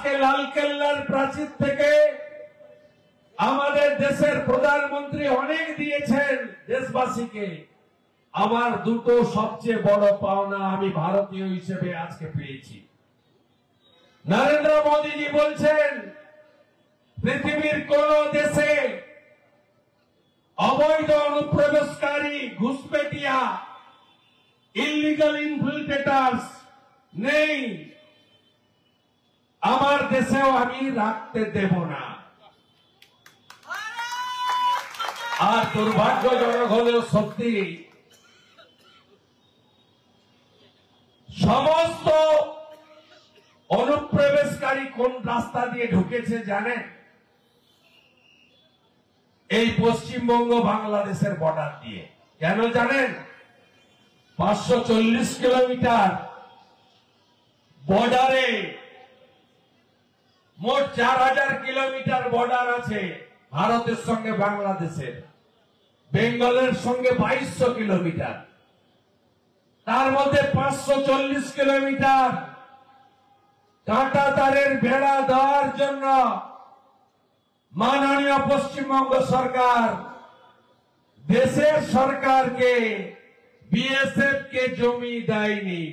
আজকে লালকেল্লার প্রাচীর থেকে আমাদের দেশের প্রধানমন্ত্রী অনেক দিয়েছেন দেশবাসীকে। আমার দুটো সবচেয়ে বড় পাওনা আমি ভারতীয় হিসেবে আজকে পেয়েছি। নরেন্দ্র মোদীজি বলছেন পৃথিবীর কোন দেশে অবৈধ অনুপ্রবেশকারী, ঘুষপেটিয়া, ইলিগাল ইনফিল্ট্রেটার্স নেই, আমার দেশেও আমি রাখতে দেব না। আর দুর্ভাগ্যজনক হলেও সত্যি, সমস্ত অনুপ্রবেশকারী কোন রাস্তা দিয়ে ঢুকেছে জানেন? এই পশ্চিমবঙ্গ বাংলাদেশের বর্ডার দিয়ে। কেন জানেন? 540 কিলোমিটার বর্ডারে মোট 4000 কিলোমিটার বর্ডার আছে ভারতের সঙ্গে বাংলাদেশের। বেঙ্গলের সঙ্গে 2200 কিলোমিটার, তার মধ্যে 540 কিলোমিটার কাঁটা তারের বেড়া দেওয়ার জন্য মাননীয় পশ্চিমবঙ্গ সরকার দেশের সরকারকে, বিএসএফ কে জমি দেয়নি।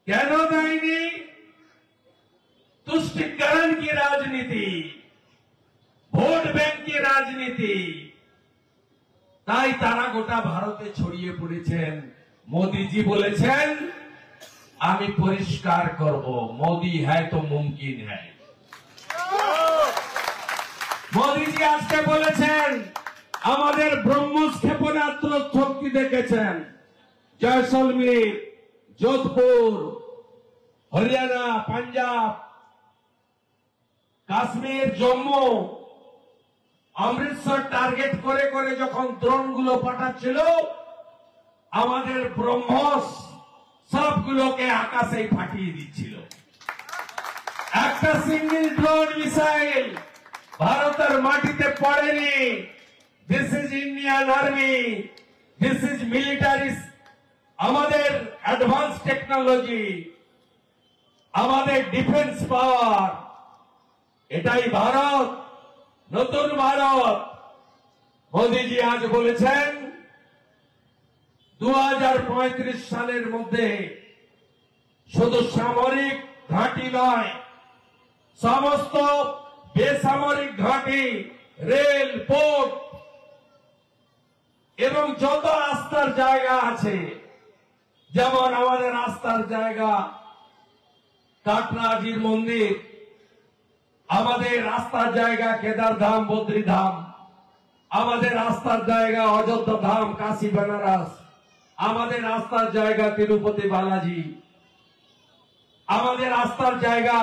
কেন দেয়নি? तुष्टिकरण की राजनीति, ভোট ব্যাংক की রাজনীতি। তাই তারা গোটা ভারতে ছড়িয়ে পড়েছেন। মোদীজি বলেছেন আমি পরিষ্কার করব, মোদি হ্যায় তো মুমকিন হ্যায়। মোদীজি আজকে বলেছেন আমাদের ব্রহ্মস ক্ষেপণাস্ত্র শক্তি দেখেছেন জয়সলমীর, যোধপুর, হরিয়ানা, পাঞ্জাব, কাশ্মীর, জম্মু, অমৃতসর টার্গেট করে করে যখন ড্রোনগুলো পাঠাচ্ছিল, আমাদের ব্রহ্মস সবগুলোকে আকাশেই ফাটিয়ে দিচ্ছিল। একটা সিঙ্গেল ড্রোন মিসাইল ভারতের মাটিতে পড়েনি। This is Indian army, this is military, আমাদের অ্যাডভান্স টেকনোলজি, আমাদের ডিফেন্স পাওয়ার। এটাই ভারত, নতুন ভারত। মোদীজি আজ বলেছেন 2035 সালের মধ্যে শুধু সামরিক ঘাঁটি নয়, সমস্ত বেসামরিক ঘাঁটি, রেল, পোর্ট এবং যত আস্থার জায়গা আছে, যেমন আমাদের আস্থার জায়গা কাটরাজির মন্দির, আমাদের আস্থার জায়গা কেদারধাম, বদ্রীধাম, আমাদের আস্থার জায়গা অযোধ্যা ধাম, কাশী বেনারস, আমাদের আস্থার জায়গা তিরুপতি বালাজি, আমাদের আস্থার জায়গা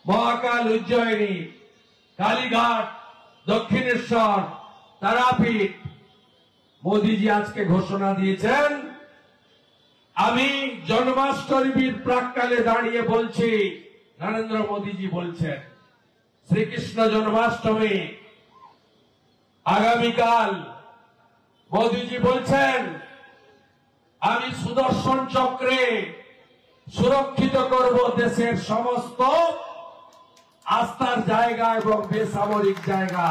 মহাকাল, উজ্জয়িনী, কালীঘাট, দক্ষিণেশ্বর, তারাপীঠ। মোদীজি আজকে ঘোষণা দিয়েছেন, আমি জন্মাষ্টমীর প্রাক্কালে দাঁড়িয়ে বলছি, নরেন্দ্র মোদীজি বলছেন শ্রীকৃষ্ণ জন্মাষ্টমী আগামীকাল। মোদীজি বলছেন আমি সুদর্শন চক্রে সুরক্ষিত করব দেশের সমস্ত আস্থার জায়গা এবং বেসামরিক জায়গা,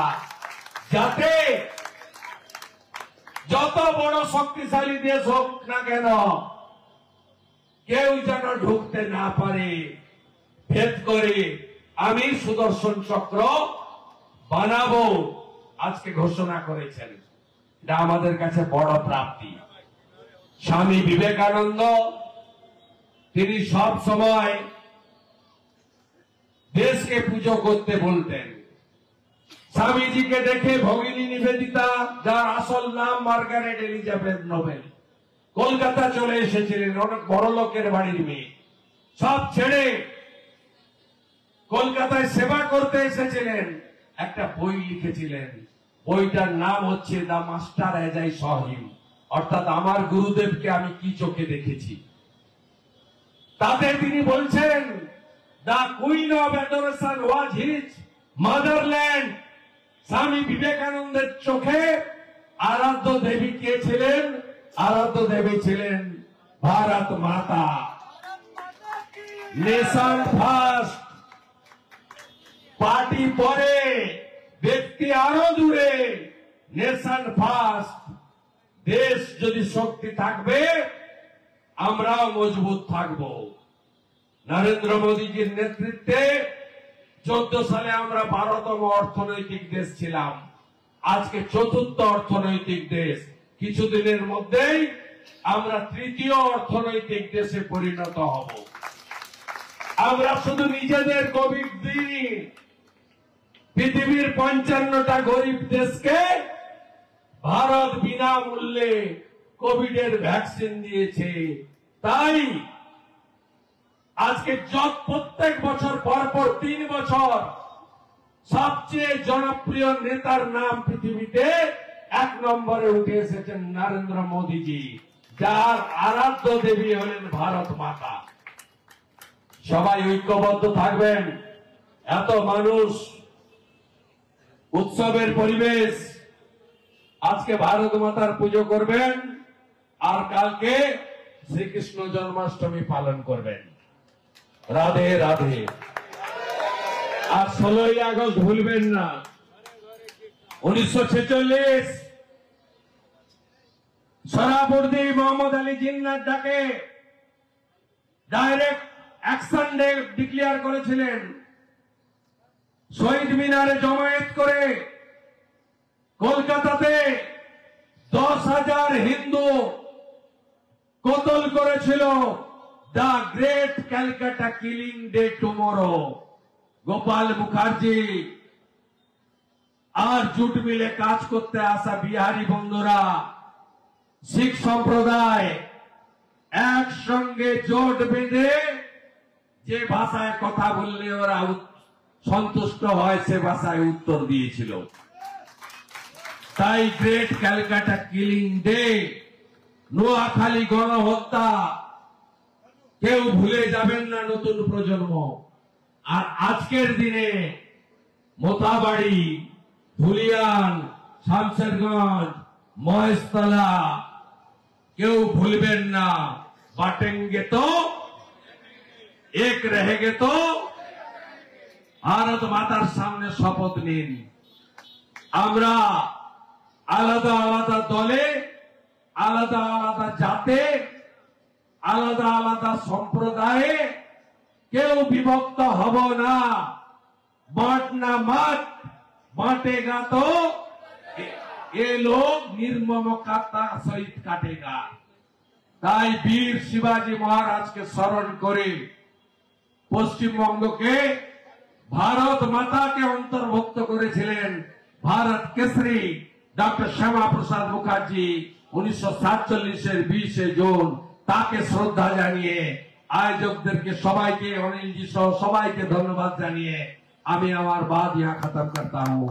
যাতে যত বড় শক্তিশালী দেশ হোক না কেন কেউ যেন ঢুকতে না পারে। ভেদ করে আমি সুদর্শন চক্র বানাবো আজকে ঘোষণা করেছেন। এটা আমাদের কাছে বড় প্রাপ্তি। স্বামী বিবেকানন্দ তিনি সব সময় দেশকে পুজো করতে বলতেন। স্বামীজিকে দেখে ভগিনী নিবেদিতা, যার আসল নাম মার্গারেট এলিজাবেথ নোবেল, কলকাতা চলে এসেছিলেন। অনেক বড় লোকের বাড়ির মেয়ে, সব ছেড়ে কলকাতায় সেবা করতে এসেছিলেন। একটা বই লিখেছিলেন, বইটার নাম হচ্ছে the master as I saw him, অর্থাৎ আমার গুরুদেবকে আমি কি চোখে দেখেছি। তাতে তিনি বলছেন the queen of adoration was his motherland. স্বামী বিবেকানন্দের চোখে আরাধ্য দেবী কে ছিলেন? আরাধ্য দেবী ছিলেন ভারত মাতা। নেশন ফার্স্ট, পার্টি পরে, ব্যক্তি আরো দূরে। Nation first. দেশ যদি শক্তি থাকবে, আমরাও মজবুত থাকব। নরেন্দ্র মোদীজির নেতৃত্বে 14 সালে আমরা 12তম অর্থনৈতিক দেশ ছিলাম, আজকে 4র্থ অর্থনৈতিক দেশ। কিছুদিনের মধ্যেই আমরা 3য় অর্থনৈতিক দেশে পরিণত হব। আমরা শুধু নিজেদের কোভিড দিই, পৃথিবীর 55টা গরিব দেশকে ভারত বিনামূল্যে কোভিডের ভ্যাকসিন দিয়েছে। তাই আজকে প্রত্যেক বছর পরপর 3 বছর সবচেয়ে জনপ্রিয় নেতার নাম পৃথিবীতে 1 নম্বরে উঠে এসেছেন নরেন্দ্র মোদীজি, যার আরাধ্য দেবী হলেন ভারত মাতা। সবাই ঐক্যবদ্ধ থাকবেন। এত মানুষ, উৎসবের পরিবেশ। আজকে ভারত মাতার পুজো করবেন আর কালকে শ্রীকৃষ্ণ জন্মাষ্টমী পালন করবেন। রাধে রাধে। আর 16ই আগস্ট ভুলবেন না। 1946 সোহরাবুর্দি মোহাম্মদ আলী জিন্নার ডাকে ডাইরেক্ট অ্যাকশন ডে ডিক্লেয়ার করেছিলেন। শহীদ মিনারে জমায়েত করে কলকাতাতে 10,000 হিন্দু কতল করেছিল। The great Calcutta killing day tomorrow. Gopal Mukherjee আর জুট মিলে কাজ করতে আসা বিহারি বন্ধুরা, শিখ সম্প্রদায় একসঙ্গে জোট বেঁধে যে ভাষায় কথা বললে ওরা সন্তুষ্ট হয় সে ভাষায় উত্তর দিয়েছিল। তাই great Calcutta killing day, Noakhali গণহত্যা কেউ ভুলে যাবেন না নতুন প্রজন্ম। আর আজকের দিনে মোতাবাড়ি, ধুলিয়ান, শামশেরগঞ্জ, মহেশতলা কেউ ভুলবেন না। বাটেঙ্গে তো এক रहेंगे তো। ভারত মাতার সামনে শপথ নিন। আমরা আলাদা আলাদা দলে, আলাদা আলাদা জাতে, আলাদা আলাদা সম্প্রদায়ে কেউ বিভক্ত হব না। বাঁটনা মত, বাঁটেगा तो ये लोग निर्ममता सहित काटेगा। তাই বীর শিবাজী মহারাজকে স্মরণ করে পশ্চিমবঙ্গকে ভারত মাতাকে অন্তর্ভুক্ত করেছিলেন ভারত কেশরী ডক্টর শ্যামা প্রসাদ মুখার্জি 1947-এর 20 জুন। তাকে শ্রদ্ধা জানিয়ে আয়োজকদেরকে সবাইকে, অনিলজি সহ সবাইকে ধন্যবাদ জানিয়ে আমি আমার বাত यहाँ खत्म करता हूँ।